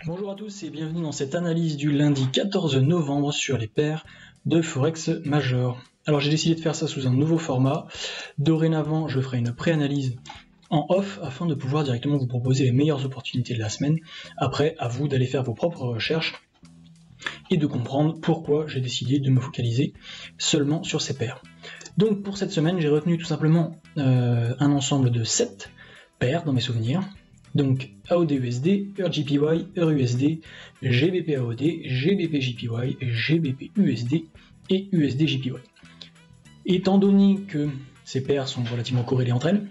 Bonjour à tous et bienvenue dans cette analyse du lundi 14 novembre sur les paires de Forex Major. Alors j'ai décidé de faire ça sous un nouveau format. Dorénavant, je ferai une pré-analyse en off afin de pouvoir directement vous proposer les meilleures opportunités de la semaine. Après, à vous d'aller faire vos propres recherches et de comprendre pourquoi j'ai décidé de me focaliser seulement sur ces paires. Donc pour cette semaine, j'ai retenu tout simplement un ensemble de 7 paires dans mes souvenirs. Donc AUD-USD, EUR-JPY, EUR-USD, GBP-AUD, GBP-JPY, GBP-USD et USD-JPY. Étant donné que ces paires sont relativement corrélées entre elles,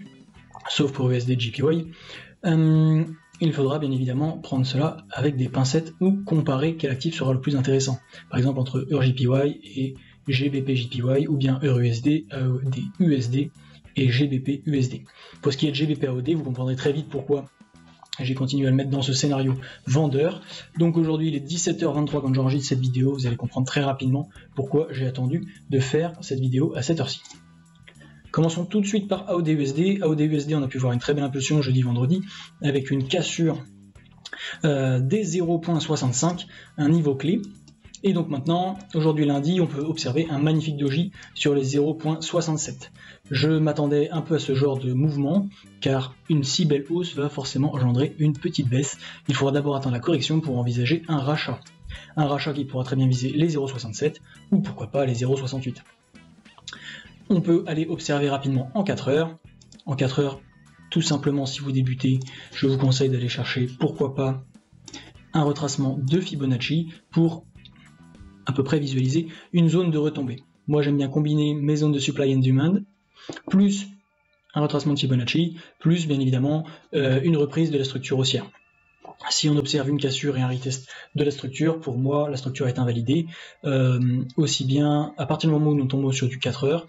sauf pour USD-JPY, il faudra bien évidemment prendre cela avec des pincettes ou comparer quel actif sera le plus intéressant. Par exemple entre EUR-JPY et GBP-JPY ou bien EUR-USD, AUD-USD et GBP-USD. Pour ce qui est de GBP-AUD, vous comprendrez très vite pourquoi j'ai continué à le mettre dans ce scénario vendeur. Donc aujourd'hui il est 17h23 quand j'enregistre cette vidéo, vous allez comprendre très rapidement pourquoi j'ai attendu de faire cette vidéo à cette heure-ci. Commençons tout de suite par AUD-USD. AUD-USD, on a pu voir une très belle impulsion jeudi-vendredi avec une cassure des 0.65, un niveau clé. Et donc maintenant, aujourd'hui lundi, on peut observer un magnifique doji sur les 0.67. Je m'attendais un peu à ce genre de mouvement, car une si belle hausse va forcément engendrer une petite baisse. Il faudra d'abord attendre la correction pour envisager un rachat. Un rachat qui pourra très bien viser les 0.67 ou pourquoi pas les 0.68. On peut aller observer rapidement en 4 heures. En 4 heures, tout simplement, si vous débutez, je vous conseille d'aller chercher, pourquoi pas, un retracement de Fibonacci pour à peu près visualiser une zone de retombée. Moi j'aime bien combiner mes zones de supply and demand, plus un retracement de Fibonacci, plus bien évidemment une reprise de la structure haussière. Si on observe une cassure et un retest de la structure, pour moi la structure est invalidée, aussi bien à partir du moment où nous tombons sur du 4 heures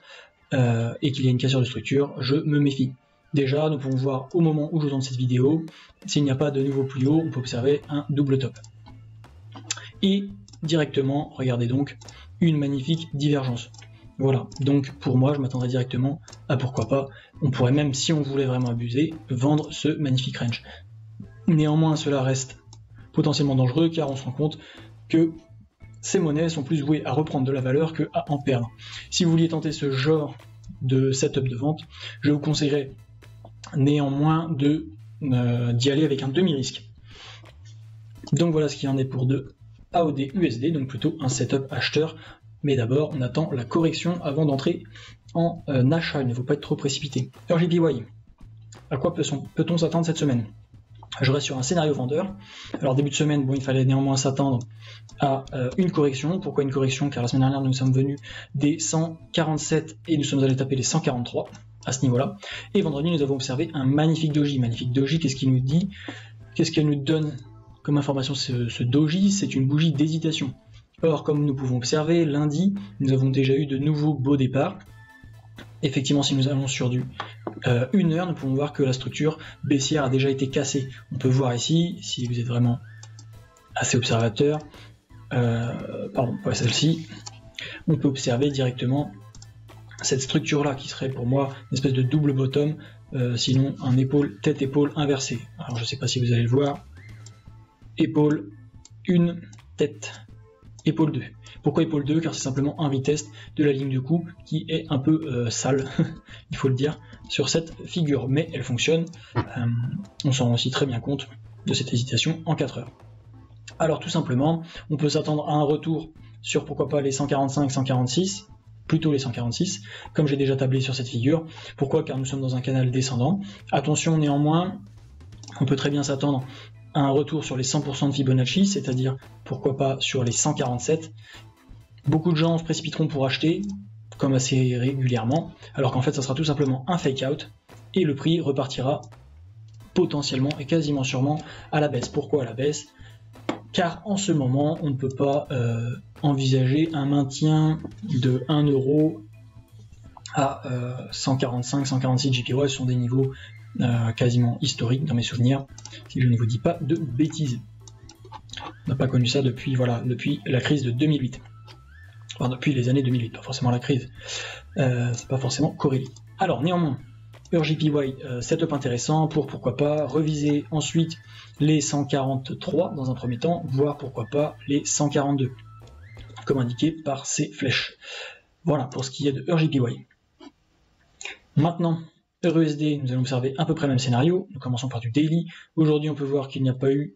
et qu'il y a une cassure de structure, je me méfie. Déjà, nous pouvons voir au moment où je tourne cette vidéo, s'il n'y a pas de nouveau plus haut, on peut observer un double top. Et directement, regardez donc, une magnifique divergence. Voilà, donc pour moi, je m'attendrais directement à pourquoi pas, on pourrait même, si on voulait vraiment abuser, vendre ce magnifique range. Néanmoins, cela reste potentiellement dangereux car on se rend compte que ces monnaies sont plus vouées à reprendre de la valeur que à en perdre. Si vous vouliez tenter ce genre de setup de vente, je vous conseillerais néanmoins d'y aller avec un demi-risque. Donc voilà ce qu'il en est pour deux AUD-USD, donc plutôt un setup acheteur, mais d'abord on attend la correction avant d'entrer en achat, il ne faut pas être trop précipité. EUR-JPY, à quoi peut-on s'attendre cette semaine? Je reste sur un scénario vendeur. Alors début de semaine, bon, il fallait néanmoins s'attendre à une correction. Pourquoi une correction? Car la semaine dernière nous sommes venus des 147 et nous sommes allés taper les 143 à ce niveau-là. Et vendredi nous avons observé un magnifique doji. Magnifique doji, qu'est-ce qu'il nous dit? Qu'est-ce qu'elle nous donne comme information? Ce doji, c'est une bougie d'hésitation. Or, comme nous pouvons observer, lundi, nous avons déjà eu de nouveaux beaux départs. Effectivement, si nous allons sur du 1 heure, nous pouvons voir que la structure baissière a déjà été cassée. On peut voir ici, si vous êtes vraiment assez observateur, pardon, pas celle-ci, on peut observer directement cette structure-là qui serait pour moi une espèce de double bottom, sinon un épaule, tête-épaule inversée. Alors je ne sais pas si vous allez le voir. Épaule 1, tête, épaule 2. Pourquoi épaule 2? Car c'est simplement un retest de la ligne de coup qui est un peu sale, il faut le dire, sur cette figure. Mais elle fonctionne, on s'en rend aussi très bien compte de cette hésitation en 4 heures. Alors tout simplement, on peut s'attendre à un retour sur pourquoi pas les 145, 146, plutôt les 146, comme j'ai déjà tablé sur cette figure. Pourquoi? Car nous sommes dans un canal descendant. Attention néanmoins, on peut très bien s'attendre à un retour sur les 100% de Fibonacci, c'est-à-dire pourquoi pas sur les 147. Beaucoup de gens se précipiteront pour acheter, comme assez régulièrement, alors qu'en fait ça sera tout simplement un fake out, et le prix repartira potentiellement et quasiment sûrement à la baisse. Pourquoi à la baisse? Car en ce moment on ne peut pas envisager un maintien de 1 euro à 145, 146 JPY, ce sont des niveaux quasiment historiques dans mes souvenirs, si je ne vous dis pas de bêtises. On n'a pas connu ça depuis, voilà, depuis la crise de 2008. Enfin, depuis les années 2008, pas forcément la crise. C'est pas forcément corrélé. Alors, néanmoins, EuroJPY, setup intéressant pour pourquoi pas reviser ensuite les 143 dans un premier temps, voire pourquoi pas les 142, comme indiqué par ces flèches. Voilà pour ce qui est de EuroJPY. Maintenant, EURUSD, nous allons observer à peu près le même scénario. Nous commençons par du daily. Aujourd'hui, on peut voir qu'il n'y a pas eu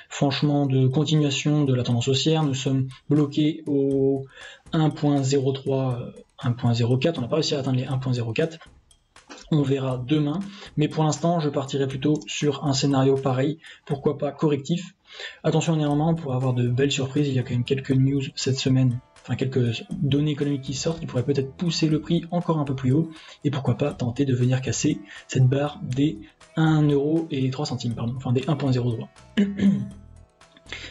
franchement de continuation de la tendance haussière. Nous sommes bloqués au 1.03, 1.04. On n'a pas réussi à atteindre les 1.04. On verra demain. Mais pour l'instant, je partirai plutôt sur un scénario pareil. Pourquoi pas correctif. Attention néanmoins, on pourrait avoir de belles surprises. Il y a quand même quelques news cette semaine. Enfin, quelques données économiques qui sortent, qui pourraient peut-être pousser le prix encore un peu plus haut, et pourquoi pas tenter de venir casser cette barre des 1,03 €, pardon, enfin des 1.03.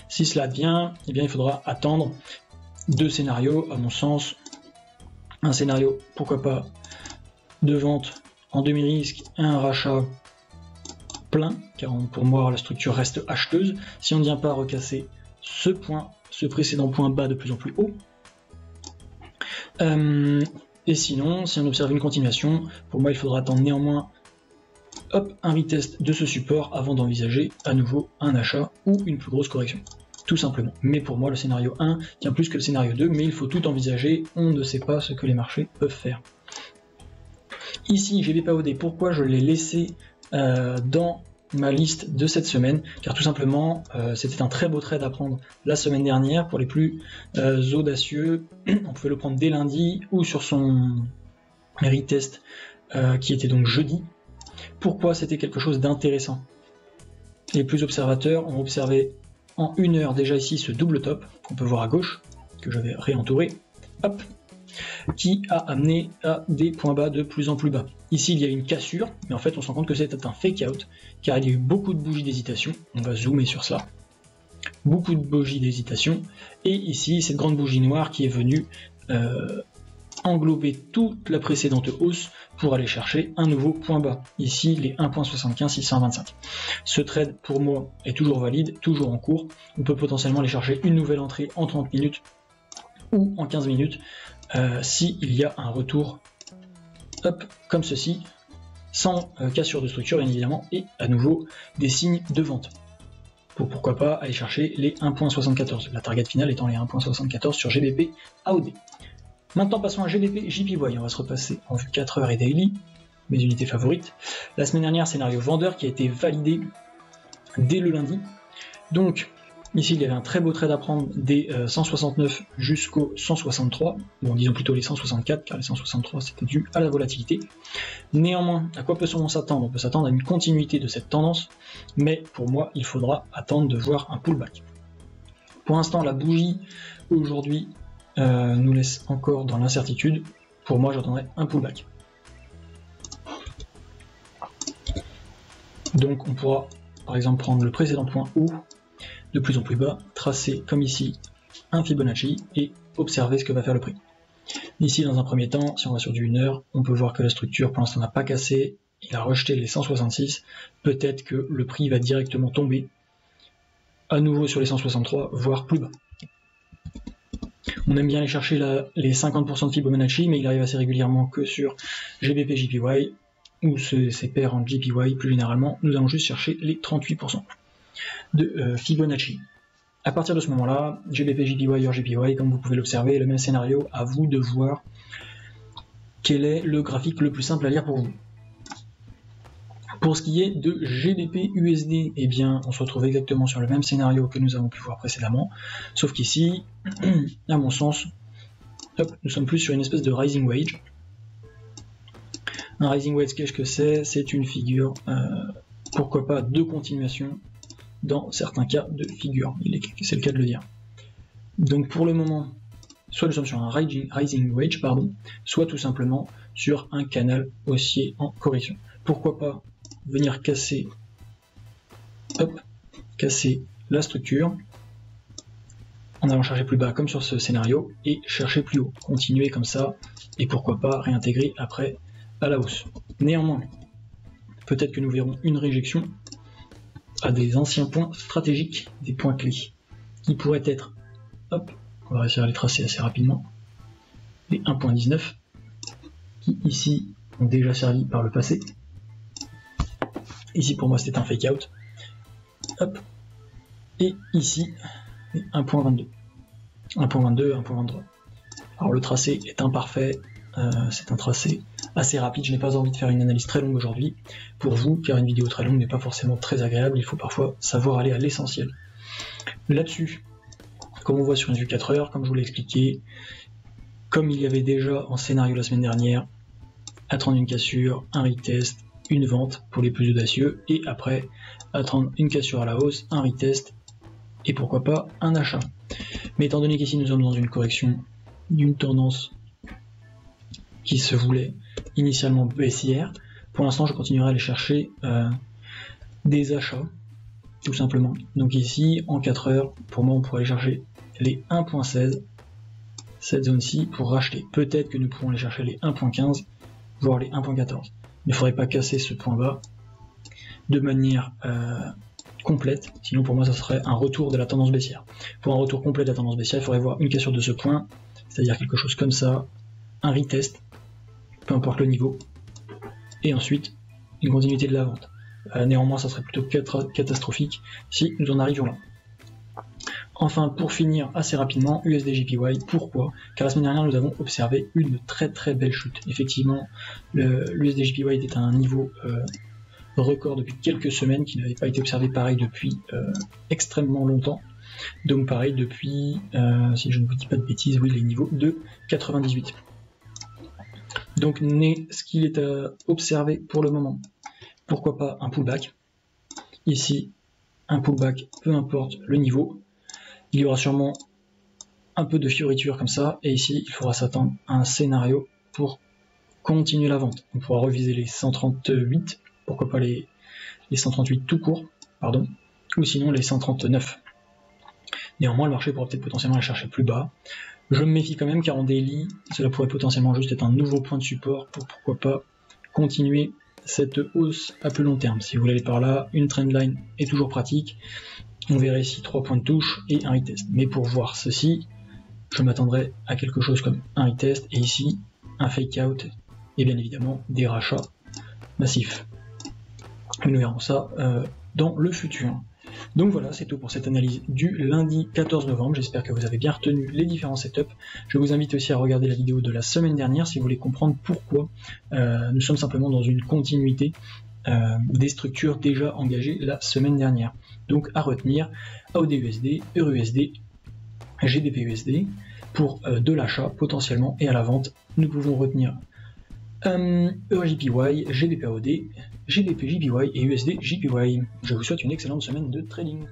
Si cela advient, eh bien il faudra attendre deux scénarios, à mon sens. Un scénario, pourquoi pas, de vente en demi-risque, un rachat plein, car pour moi la structure reste acheteuse. Si on ne vient pas recasser ce point, ce précédent point bas de plus en plus haut, et sinon, si on observe une continuation, pour moi il faudra attendre néanmoins un retest de ce support avant d'envisager à nouveau un achat ou une plus grosse correction, tout simplement. Mais pour moi le scénario 1 tient plus que le scénario 2, mais il faut tout envisager, on ne sait pas ce que les marchés peuvent faire. Ici GBPAOD, pourquoi je l'ai laissé dans ma liste de cette semaine, car tout simplement c'était un très beau trade à prendre la semaine dernière. Pour les plus audacieux, on pouvait le prendre dès lundi ou sur son retest qui était donc jeudi. Pourquoi c'était quelque chose d'intéressant? Les plus observateurs ont observé en une heure déjà ici ce double top qu'on peut voir à gauche, que je vais réentourer, hop, qui a amené à des points bas de plus en plus bas. Ici il y a une cassure, mais en fait on se rend compte que c'était un fake out, car il y a eu beaucoup de bougies d'hésitation. On va zoomer sur ça. Beaucoup de bougies d'hésitation, et ici cette grande bougie noire qui est venue englober toute la précédente hausse pour aller chercher un nouveau point bas. Ici les 1.75 625. Ce trade pour moi est toujours valide, toujours en cours. On peut potentiellement aller chercher une nouvelle entrée en 30 minutes ou en 15 minutes s'il y a un retour comme ceci, sans cassure de structure bien évidemment, et à nouveau des signes de vente. Pourquoi pas aller chercher les 1.74, la target finale étant les 1.74 sur GBP AOD. Maintenant passons à GBP JPY, on va se repasser en vue 4 heures et daily, mes unités favorites. La semaine dernière, scénario vendeur qui a été validé dès le lundi. Donc ici il y avait un très beau trade à prendre des 169 jusqu'au 163, bon disons plutôt les 164 car les 163 c'était dû à la volatilité. Néanmoins, à quoi peut-on s'attendre? On peut s'attendre à une continuité de cette tendance, mais pour moi il faudra attendre de voir un pullback. Pour l'instant la bougie aujourd'hui nous laisse encore dans l'incertitude. Pour moi j'attendrai un pullback. Donc on pourra par exemple prendre le précédent point haut de plus en plus bas, tracer comme ici un Fibonacci et observer ce que va faire le prix. Ici dans un premier temps, si on va sur du 1 heure, on peut voir que la structure pour l'instant n'a pas cassé, il a rejeté les 166, peut-être que le prix va directement tomber à nouveau sur les 163, voire plus bas. On aime bien aller chercher les 50% de Fibonacci, mais il arrive assez régulièrement que sur GBP JPY ou ces paires en JPY plus généralement, nous allons juste chercher les 38% de Fibonacci. À partir de ce moment-là, GBP JPY, EuroJPY, comme vous pouvez l'observer, le même scénario, à vous de voir quel est le graphique le plus simple à lire pour vous. Pour ce qui est de GBP USD, eh bien, on se retrouve exactement sur le même scénario que nous avons pu voir précédemment, sauf qu'ici, à mon sens, nous sommes plus sur une espèce de rising wedge. Un rising wedge, qu'est-ce que c'est? C'est une figure, pourquoi pas, de continuation, dans certains cas de figure, c'est le cas de le dire. Donc pour le moment, soit nous sommes sur un rising wedge, soit tout simplement sur un canal haussier en correction. Pourquoi pas venir casser la structure en allant chercher plus bas comme sur ce scénario et chercher plus haut, continuer comme ça et pourquoi pas réintégrer après à la hausse. Néanmoins, peut-être que nous verrons une réjection à des anciens points stratégiques, des points clés qui pourraient être, on va réussir à les tracer assez rapidement, les 1.19 qui ici ont déjà servi par le passé. Ici pour moi c'était un fake out. Hop. Et ici 1.22. 1.22, 1.23. Alors le tracé est imparfait, c'est un tracé assez rapide, je n'ai pas envie de faire une analyse très longue aujourd'hui pour vous, car une vidéo très longue n'est pas forcément très agréable, il faut parfois savoir aller à l'essentiel. Là-dessus, comme on voit sur une vue 4 heures, comme je vous l'ai expliqué, comme il y avait déjà en scénario la semaine dernière, attendre une cassure, un retest, une vente pour les plus audacieux, et après attendre une cassure à la hausse, un retest, et pourquoi pas un achat. Mais étant donné qu'ici nous sommes dans une correction d'une tendance qui se voulait initialement baissière, pour l'instant je continuerai à aller chercher des achats, tout simplement. Donc ici, en 4 heures, pour moi on pourrait aller chercher les 1.16, cette zone-ci, pour racheter. Peut-être que nous pourrons aller chercher les 1.15, voire les 1.14. Mais il ne faudrait pas casser ce point bas de manière complète, sinon pour moi ça serait un retour de la tendance baissière. Pour un retour complet de la tendance baissière, il faudrait voir une cassure de ce point, c'est-à-dire quelque chose comme ça, un retest, peu importe le niveau, et ensuite une continuité de la vente. Néanmoins ça serait plutôt catastrophique si nous en arrivions là. Enfin, pour finir assez rapidement, USD-JPY, pourquoi? Car la semaine dernière nous avons observé une très belle chute. Effectivement, l'USD-JPY était à un niveau record depuis quelques semaines, qui n'avait pas été observé pareil depuis extrêmement longtemps. Donc pareil depuis, si je ne vous dis pas de bêtises, oui, les niveaux de 98. Donc ce qu'il est à observer pour le moment, pourquoi pas un pullback. Ici, un pullback, peu importe le niveau, il y aura sûrement un peu de fioriture comme ça, et ici il faudra s'attendre à un scénario pour continuer la vente. On pourra reviser les 138, pourquoi pas les 138 tout court, pardon, ou sinon les 139. Néanmoins, le marché pourra peut-être potentiellement aller chercher plus bas. Je me méfie quand même, car en daily, cela pourrait potentiellement juste être un nouveau point de support pour pourquoi pas continuer cette hausse à plus long terme. Si vous voulez aller par là, une trendline est toujours pratique. On verrait ici 3 points de touche et un retest. Mais pour voir ceci, je m'attendrai à quelque chose comme un retest et ici un fake out et bien évidemment des rachats massifs. Nous verrons ça dans le futur. Donc voilà, c'est tout pour cette analyse du lundi 14 novembre. J'espère que vous avez bien retenu les différents setups. Je vous invite aussi à regarder la vidéo de la semaine dernière si vous voulez comprendre pourquoi nous sommes simplement dans une continuité des structures déjà engagées la semaine dernière. Donc à retenir AUD-USD, EUR-USD, GBP-USD pour de l'achat potentiellement, et à la vente nous pouvons retenir EUR-JPY, GBP-AUD, GBP-JPY et USD-JPY. Je vous souhaite une excellente semaine de trading.